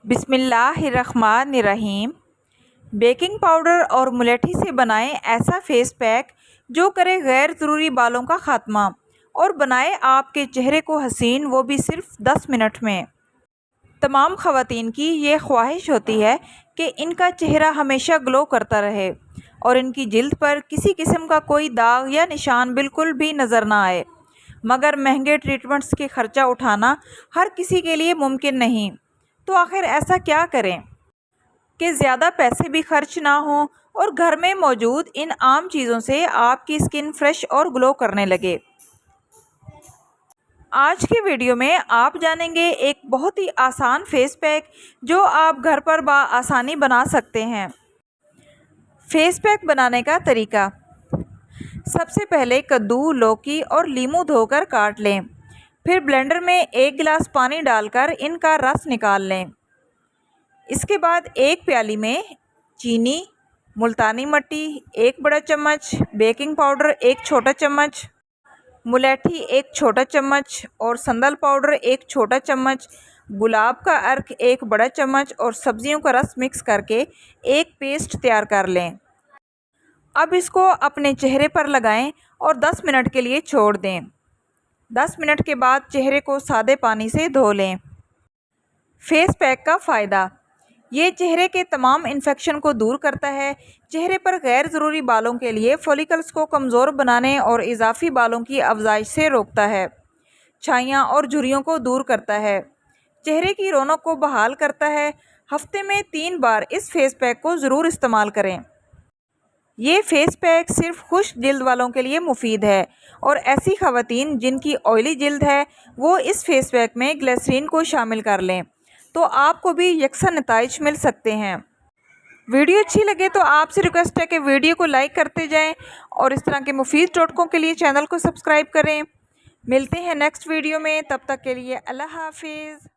बिस्मिल्लाहिर्रहमानिर्रहीम। Baking powder और मुलेठी से बनाएं ऐसा फेस पैक जो करे गैर ज़रूरी बालों का ख़ात्मा और बनाए आपके चेहरे को हसीन, वो भी सिर्फ 10 मिनट में। तमाम ख़वातीन की ये ख्वाहिश होती है कि इनका चेहरा हमेशा ग्लो करता रहे और इनकी जिल्द पर किसी किस्म का कोई दाग या निशान बिल्कुल भी नज़र ना आए, मगर महंगे ट्रीटमेंट्स के ख़र्चा उठाना हर किसी के लिए मुमकिन नहीं। तो आखिर ऐसा क्या करें कि ज़्यादा पैसे भी खर्च ना हों और घर में मौजूद इन आम चीज़ों से आपकी स्किन फ्रेश और ग्लो करने लगे। आज के वीडियो में आप जानेंगे एक बहुत ही आसान फेस पैक जो आप घर पर आसानी बना सकते हैं। फेस पैक बनाने का तरीका। सबसे पहले कद्दू, लौकी और लीमू धोकर काट लें। फिर ब्लेंडर में 1 गिलास पानी डालकर इनका रस निकाल लें। इसके बाद एक प्याली में चीनी, मुल्तानी मिट्टी 1 बड़ा चम्मच, बेकिंग पाउडर 1 छोटा चम्मच, मुलेठी 1 छोटा चम्मच और संदल पाउडर 1 छोटा चम्मच, गुलाब का अर्क 1 बड़ा चम्मच और सब्जियों का रस मिक्स करके एक पेस्ट तैयार कर लें। अब इसको अपने चेहरे पर लगाएं और 10 मिनट के लिए छोड़ दें। 10 मिनट के बाद चेहरे को सादे पानी से धो लें। फेस पैक का फ़ायदा। ये चेहरे के तमाम इन्फेक्शन को दूर करता है। चेहरे पर गैर ज़रूरी बालों के लिए फॉलिकल्स को कमज़ोर बनाने और इजाफी बालों की अफजाइश से रोकता है। छाइयाँ और झुर्रियों को दूर करता है। चेहरे की रौनक को बहाल करता है। हफ्ते में 3 बार इस फेस पैक को ज़रूर इस्तेमाल करें। ये फेस पैक सिर्फ खुश्क जिल्द वालों के लिए मुफीद है और ऐसी ख़वातीन जिनकी ऑयली जिल्द है वो इस फेस पैक में ग्लिसरीन को शामिल कर लें तो आपको भी यकसा नताइज मिल सकते हैं। वीडियो अच्छी लगे तो आपसे रिक्वेस्ट है कि वीडियो को लाइक करते जाएं और इस तरह के मुफीद टोटकों के लिए चैनल को सब्सक्राइब करें। मिलते हैं नेक्स्ट वीडियो में, तब तक के लिए अल्लाह हाफिज़।